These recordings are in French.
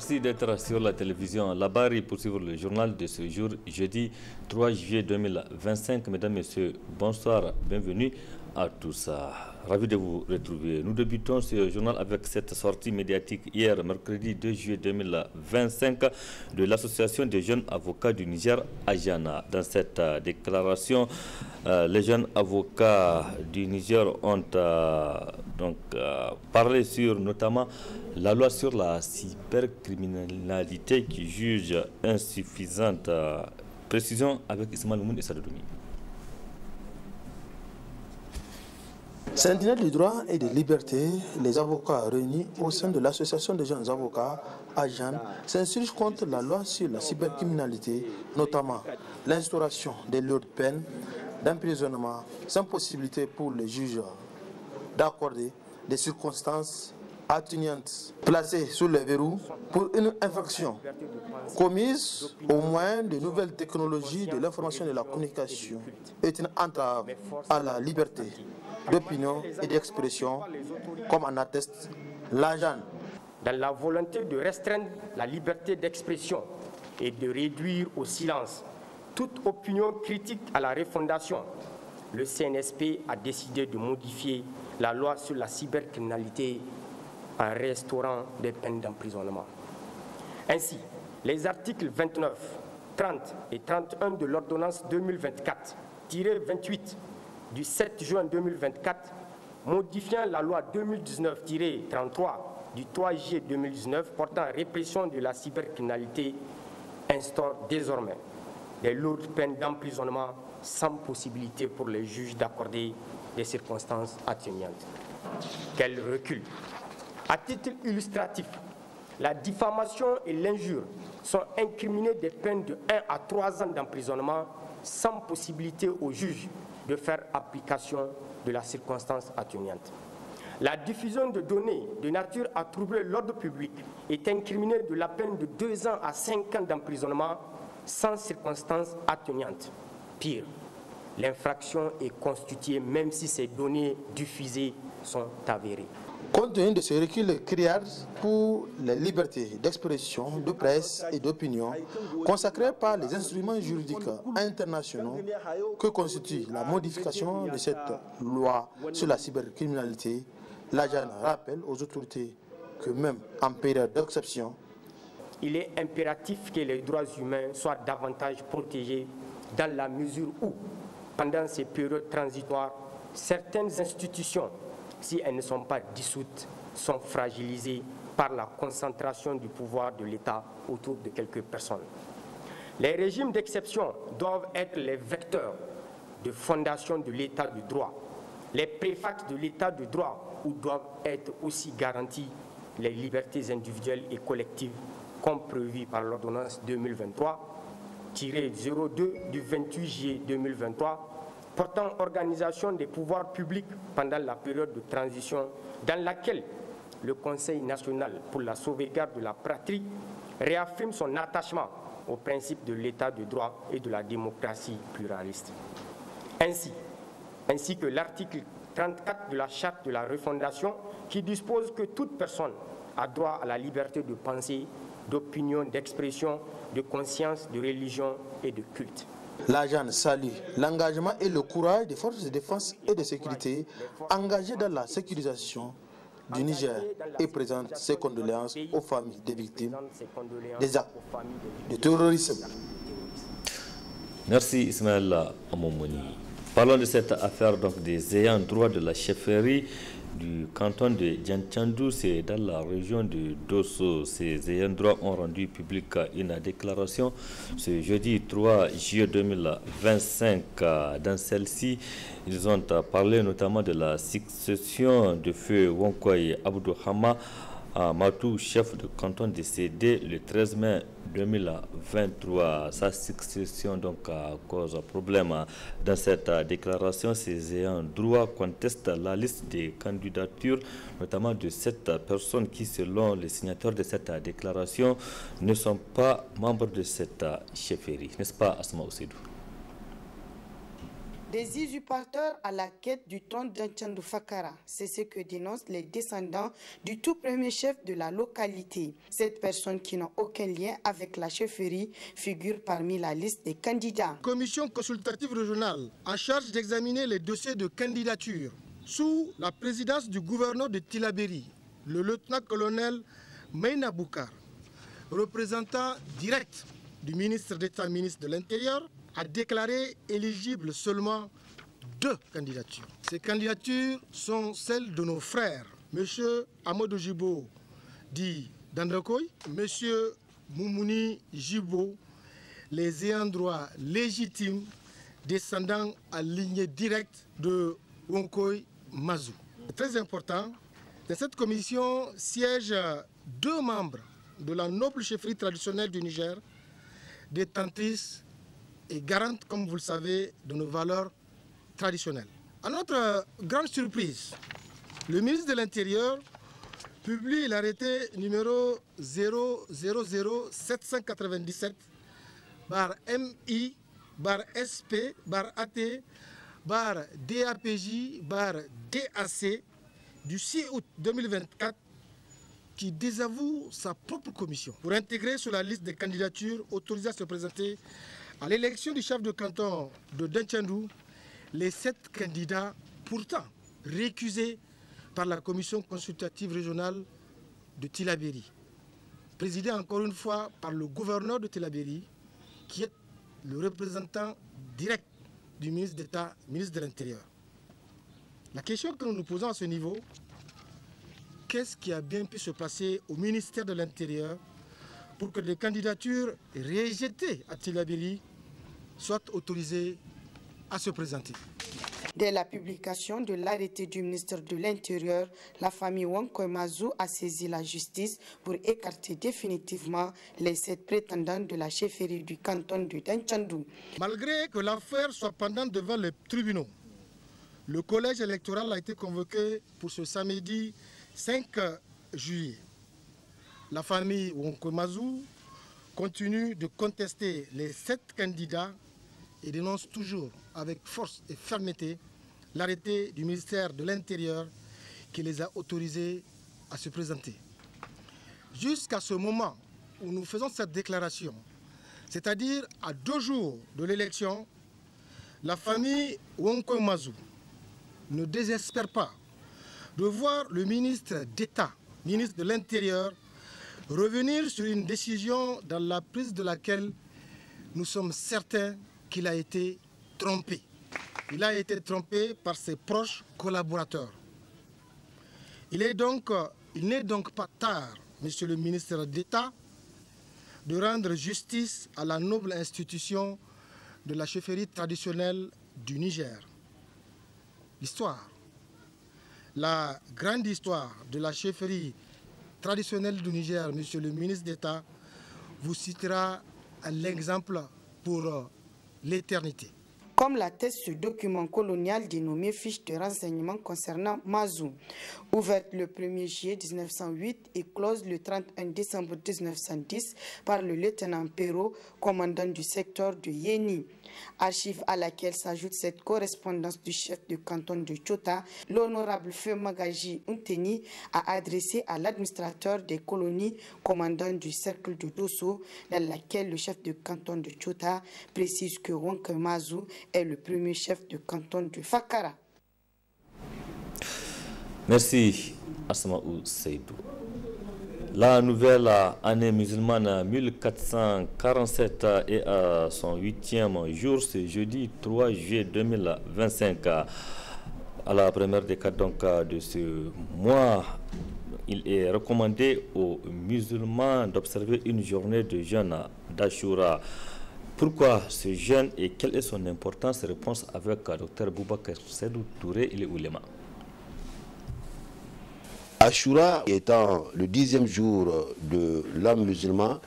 Merci d'être sur la télévision. La Barre pour suivre le journal de ce jour, jeudi 3 juillet 2025. Mesdames, Messieurs, bonsoir, bienvenue à tous. Ravi de vous retrouver. Nous débutons ce journal avec cette sortie médiatique hier, mercredi 2 juillet 2025, de l'Association des jeunes avocats du Niger, AJANA. Dans cette déclaration, les jeunes avocats du Niger ont parlé sur notamment la loi sur la cybercriminalité qui juge insuffisante. Précision avec Ismaël Moun et Sadoumi. Sentinelles du droit et des libertés, les avocats réunis au sein de l'Association des jeunes avocats, AJAN, s'insurgent contre la loi sur la cybercriminalité, notamment l'instauration des lourdes peines d'emprisonnement sans possibilité pour les juges d'accorder des circonstances atténuantes placées sous le verrou pour une infraction commise au moyen de nouvelles technologies de l'information et de la communication est une entrave à la liberté d'opinion et d'expression, comme en atteste l'AJAN. Dans la volonté de restreindre la liberté d'expression et de réduire au silence toute opinion critique à la refondation, le CNSP a décidé de modifier la loi sur la cybercriminalité en restaurant des peines d'emprisonnement. Ainsi, les articles 29, 30 et 31 de l'ordonnance 2024-28 du 7 juin 2024, modifiant la loi 2019-33 du 3 juillet 2019 portant répression de la cybercriminalité, instaure désormais des lourdes peines d'emprisonnement sans possibilité pour les juges d'accorder des circonstances atténuantes. Quel recul! À titre illustratif, la diffamation et l'injure sont incriminées des peines de 1 à 3 ans d'emprisonnement sans possibilité au juge de faire application de la circonstance atténuante. La diffusion de données de nature à troubler l'ordre public est incriminée de la peine de 2 ans à 5 ans d'emprisonnement sans circonstance atténuante. Pire, l'infraction est constituée même si ces données diffusées sont avérées. Compte tenu de ce recul criard pour les libertés d'expression, de presse et d'opinion, consacré par les instruments juridiques internationaux que constitue la modification de cette loi sur la cybercriminalité, l'AJAN rappelle aux autorités que même en période d'exception, il est impératif que les droits humains soient davantage protégés dans la mesure où, pendant ces périodes transitoires, certaines institutions, si elles ne sont pas dissoutes, sont fragilisées par la concentration du pouvoir de l'État autour de quelques personnes. Les régimes d'exception doivent être les vecteurs de fondation de l'État de droit. Les préfacts de l'État de droit où doivent être aussi garanties les libertés individuelles et collectives comme prévu par l'ordonnance 2023-02 du 28 juillet 2023 portant organisation des pouvoirs publics pendant la période de transition dans laquelle le Conseil national pour la sauvegarde de la patrie réaffirme son attachement au principe de l'état de droit et de la démocratie pluraliste. Ainsi que l'article 34 de la Charte de la refondation qui dispose que toute personne a droit à la liberté de pensée, d'opinion, d'expression, de conscience, de religion et de culte. L'AJAN salue l'engagement et le courage des forces de défense et de sécurité engagées dans la sécurisation du Niger et présente ses condoléances aux familles des victimes des actes de terrorisme. Merci Ismaël Amomouni. Parlons de cette affaire des ayants droit de la chefferie du canton de Djantchandou, c'est dans la région de Dosso. Ces ayants droit ont rendu public une déclaration ce jeudi 3 juillet 2025. Dans celle-ci, ils ont parlé notamment de la succession de feu Wonkoy Abdou Hama Matou, chef de canton décédé le 13 mai 2023. Sa succession donc cause problème. Dans cette déclaration, ces ayants droit contestent la liste des candidatures, notamment de 7 personnes qui, selon les signataires de cette déclaration, ne sont pas membres de cette chefferie. N'est-ce pas, Asma Ousseidou? Des usurpateurs à la quête du trône d'Antchandou Fakara, c'est ce que dénoncent les descendants du tout premier chef de la localité. Cette personne qui n'a aucun lien avec la chefferie figure parmi la liste des candidats. Commission consultative régionale en charge d'examiner les dossiers de candidature sous la présidence du gouverneur de Tillabéri, le lieutenant-colonel Meina Boukar, représentant direct du ministre d'État, ministre de l'Intérieur, a déclaré éligibles seulement 2 candidatures. Ces candidatures sont celles de nos frères, M. Amadou Jibo, dit Dandakoy, M. Moumouni Jibo, les ayants droit légitimes descendant à lignée directe de Wonkoy Mazou. Très important, dans cette commission siègent 2 membres de la noble chefferie traditionnelle du Niger, détentrices et garantes, comme vous le savez, de nos valeurs traditionnelles. À notre grande surprise, le ministre de l'Intérieur publie l'arrêté numéro 000797 MI SP AT DAPJ DAC du 6 août 2024 qui désavoue sa propre commission pour intégrer sur la liste des candidatures autorisées à se présenter à l'élection du chef de canton de Dantchandou les 7 candidats pourtant récusés par la commission consultative régionale de Tillabéri, présidée encore une fois par le gouverneur de Tillabéri, qui est le représentant direct du ministre d'État, ministre de l'Intérieur. La question que nous nous posons à ce niveau, qu'est-ce qui a bien pu se passer au ministère de l'Intérieur pour que les candidatures rejetées à Tillabéri soient autorisées à se présenter? Dès la publication de l'arrêté du ministre de l'Intérieur, la famille Wonkoy Mazou a saisi la justice pour écarter définitivement les 7 prétendants de la chefferie du canton de Dantchandou. Malgré que l'affaire soit pendante devant les tribunaux, le collège électoral a été convoqué pour ce samedi 5 juillet. La famille Wonkoy Mazou continue de contester les 7 candidats et dénonce toujours avec force et fermeté l'arrêté du ministère de l'Intérieur qui les a autorisés à se présenter. Jusqu'à ce moment où nous faisons cette déclaration, c'est-à-dire à 2 jours de l'élection, la famille Wonkoy Mazou ne désespère pas de voir le ministre d'État, ministre de l'Intérieur, revenir sur une décision dans la prise de laquelle nous sommes certains qu'il a été trompé. Il a été trompé par ses proches collaborateurs. Il n'est donc pas tard, monsieur le ministre d'État, de rendre justice à la noble institution de la chefferie traditionnelle du Niger. L'histoire, la grande histoire de la chefferie traditionnelle du Niger, monsieur le ministre d'État, vous citera l'exemple pour l'éternité. Comme l'atteste ce document colonial dénommé Fiche de renseignement concernant Mazou, ouverte le 1er juillet 1908 et close le 31 décembre 1910 par le lieutenant Perrault, commandant du secteur de Yéni. Archive à laquelle s'ajoute cette correspondance du chef de canton de Tchota, l'honorable Feu Magaji Unteni a adressé à l'administrateur des colonies, commandant du cercle de Dosso, dans laquelle le chef de canton de Tchota précise que Wonkoy Mazou est le premier chef de canton de Fakara. Merci Asmaou Seydou. La nouvelle année musulmane 1447 est à son 8e jour, ce jeudi 3 juillet 2025. À la première décade donc de ce mois, il est recommandé aux musulmans d'observer une journée de jeûne d'Ashura. Pourquoi ce jeûne et quelle est son importance? Réponse avec Dr Boubacar Sedou Touré, il est ouléma. Ashura étant le 10e jour de l'an musulman,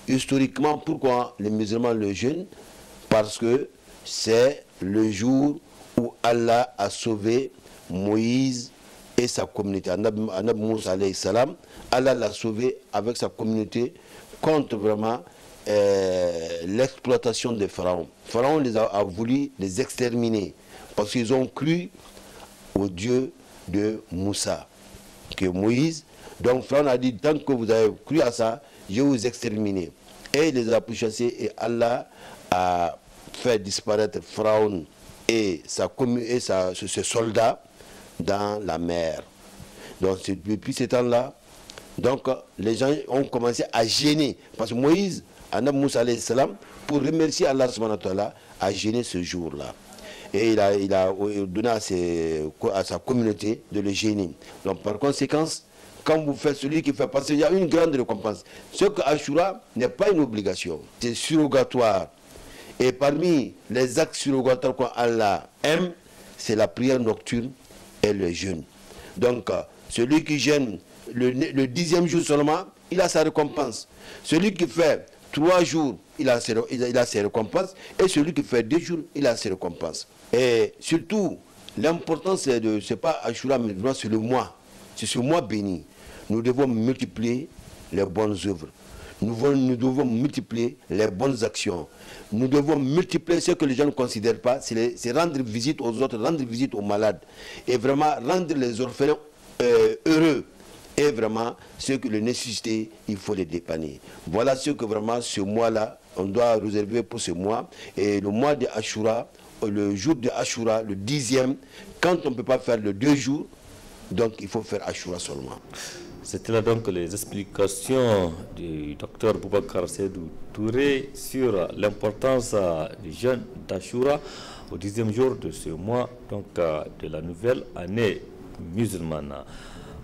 historiquement, pourquoi les musulmans le jeûnent? Parce que c'est le jour où Allah a sauvé Moïse et sa communauté. Anab Moussa alayhi salam, Allah l'a sauvé avec sa communauté contre vraiment l'exploitation des pharaons. Pharaon a voulu les exterminer parce qu'ils ont cru au Dieu de Moussa, que Moïse. Donc Pharaon a dit, tant que vous avez cru à ça, je vais vous exterminer. Et il les a pourchassés et Allah a fait disparaître Pharaon et ses soldats dans la mer. Donc depuis ce temps-là, donc les gens ont commencé à gêner. Parce que Moïse, Anab Moussa alayhi salam, pour remercier Allah subhanahu wa ta'ala, a gêné ce jour-là. Et il a donné à sa communauté de le gêner. Donc par conséquent, quand vous faites celui qui fait passer, il y a une grande récompense. Ce que Ashura n'est pas une obligation, c'est surrogatoire. Et parmi les actes surrogatoires qu'Allah aime, c'est la prière nocturne et le jeûne. Donc celui qui jeûne le 10e jour seulement, il a sa récompense. Celui qui fait 3 jours, il a ses récompenses. Et celui qui fait 2 jours, il a ses récompenses. Et surtout, l'important, c'est pas Ashura, mais c'est le mois. C'est ce mois béni. Nous devons multiplier les bonnes œuvres. Nous devons multiplier les bonnes actions. Nous devons multiplier ce que les gens ne considèrent pas. C'est rendre visite aux autres, rendre visite aux malades. Et vraiment rendre les orphelins heureux. Et vraiment, ce que les nécessités, il faut les dépanner. Voilà ce que vraiment ce mois-là, on doit réserver pour ce mois. Et le mois de Ashura, le jour de Ashura, le 10e, quand on ne peut pas faire le 2 jours, donc il faut faire Ashura seulement. C'était là donc les explications du docteur Boubacar Seydou Touré sur l'importance du jeûne d'Ashura au 10e jour de ce mois, donc de la nouvelle année musulmane.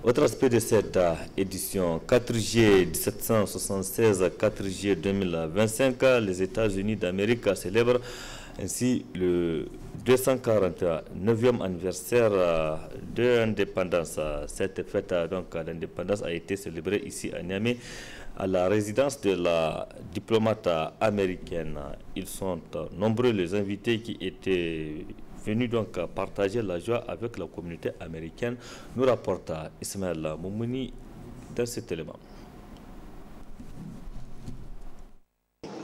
Autre aspect de cette édition, 4G 1776, 4G 2025, les États-Unis d'Amérique célèbrent ainsi le 249e anniversaire de l'indépendance. Cette fête d'indépendance a été célébrée ici à Niamey, à la résidence de la diplomate américaine. Ils sont nombreux les invités qui étaient venus donc partager la joie avec la communauté américaine, nous rapporte Ismaël Moumouni dans cet élément.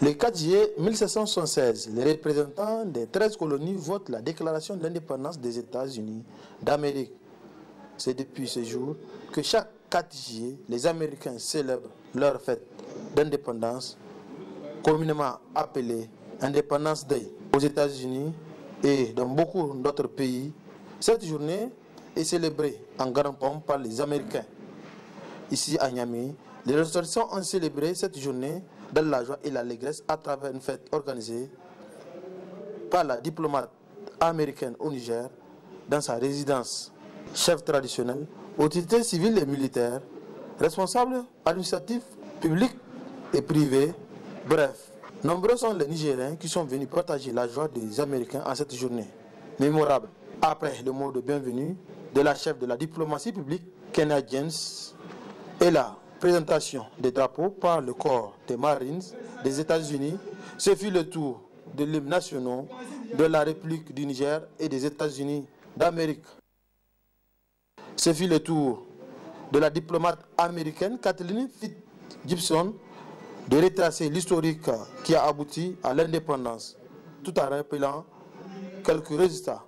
Le 4 juillet 1776, les représentants des 13 colonies votent la déclaration d'indépendance des États-Unis d'Amérique. C'est depuis ce jour que chaque 4 juillet, les Américains célèbrent leur fête d'indépendance, communément appelée Independence Day. Aux États-Unis et dans beaucoup d'autres pays, cette journée est célébrée en grande pompe par les Américains. Ici à Niamey, les ressortissants ont célébré cette journée dans la joie et l'allégresse à travers une fête organisée par la diplomate américaine au Niger dans sa résidence. Chef traditionnel, autorités civiles et militaires, responsables administratifs, publics et privés, bref, nombreux sont les Nigériens qui sont venus partager la joie des Américains en cette journée mémorable. Après le mot de bienvenue de la chef de la diplomatie publique canadienne et la présentation des drapeaux par le corps des Marines des États-Unis, ce fut le tour de l'hymne national de la République du Niger et des États-Unis d'Amérique. Ce fut le tour de la diplomate américaine Kathleen Fitzgibson de retracer l'historique qui a abouti à l'indépendance, tout en rappelant quelques résultats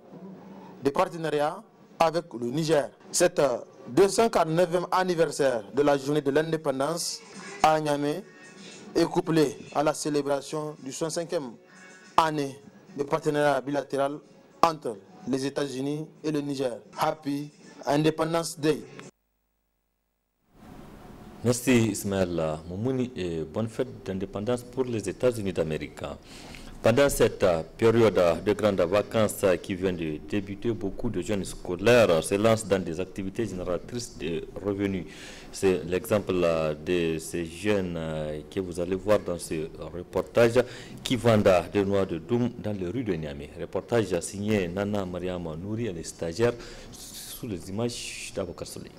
des partenariats avec le Niger. Cette 249e anniversaire de la journée de l'indépendance à Niamey est couplé à la célébration du 65e année de partenariat bilatéral entre les États-Unis et le Niger. Happy Independence Day. Merci Ismaël Moumouni et bonne fête d'indépendance pour les États-Unis d'Amérique. Pendant cette période de grandes vacances qui vient de débuter, beaucoup de jeunes scolaires se lancent dans des activités génératrices de revenus. C'est l'exemple de ces jeunes que vous allez voir dans ce reportage qui vendent des noix de doum dans les rues de Niamey. Reportage signé Nana Mariam Nouri, elle est stagiaire, sous les images d'Abokar Soleil.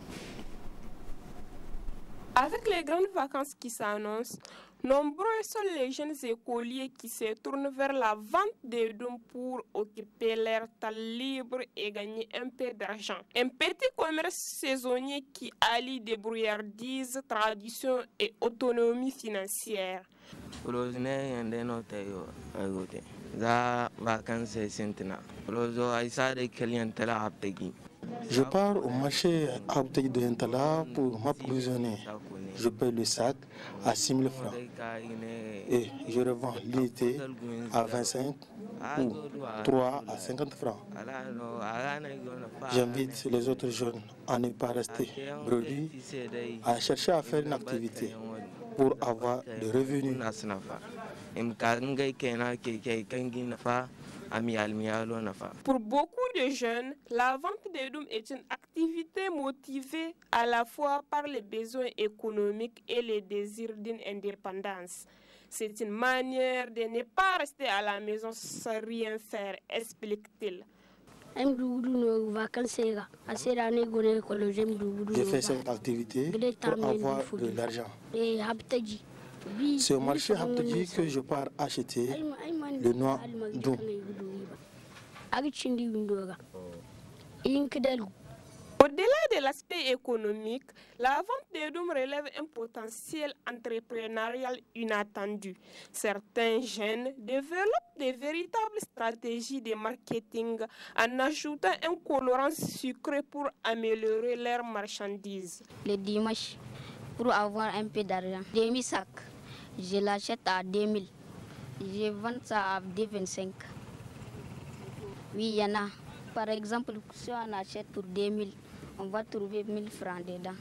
Avec les grandes vacances qui s'annoncent, Nombreux sont les jeunes écoliers qui se tournent vers la vente des dons pour occuper leur temps libre et gagner un peu d'argent. Un petit commerce saisonnier qui allie débrouillardise, tradition et autonomie financière. Je pars au marché à de Ntala pour m'approvisionner. Je paye le sac à 6 000 francs et je revends l'unité à 25 ou 3 à 50 francs. J'invite les autres jeunes à ne pas rester bredouilles, à chercher à faire une activité pour avoir des revenus. Pour beaucoup de jeunes, la vente des dômes est une activité motivée à la fois par les besoins économiques et les désirs d'une indépendance. C'est une manière de ne pas rester à la maison sans rien faire, explique-t-il. J'ai fait cette activité pour avoir de l'argent. C'est au marché Haptegi que je pars acheter le noix d'eau. Au-delà de l'aspect économique, la vente des dômes relève un potentiel entrepreneurial inattendu. Certains jeunes développent de véritables stratégies de marketing en ajoutant un colorant sucré pour améliorer leurs marchandises. Le dimanche, pour avoir un peu d'argent, demi-sac, je l'achète à 2000. Je vends ça à 2,25. Oui, il y en a. Par exemple, si on achète pour 2000, on va trouver 1000 francs dedans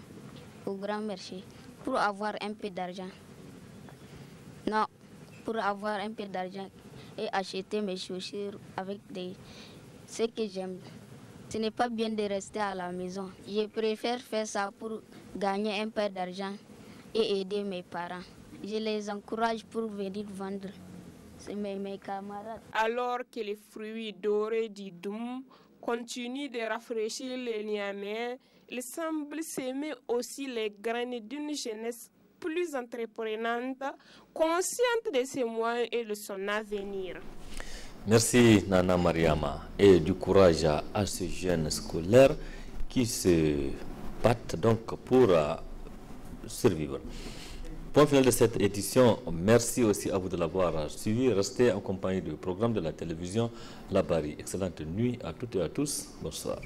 au grand marché pour avoir un peu d'argent. Non, pour avoir un peu d'argent et acheter mes chaussures avec ce que j'aime. Ce n'est pas bien de rester à la maison. Je préfère faire ça pour gagner un peu d'argent et aider mes parents. Je les encourage pour venir vendre. C'est mes camarades. Alors que les fruits dorés du Doum continuent de rafraîchir les Niamey, il semble s'aimer aussi les graines d'une jeunesse plus entreprenante, consciente de ses moyens et de son avenir. Merci Nana Mariama et du courage à ces jeunes scolaires qui se battent donc pour survivre. Point final de cette édition, merci aussi à vous de l'avoir suivi. Restez en compagnie du programme de la télévision La Bari. Excellente nuit à toutes et à tous. Bonsoir.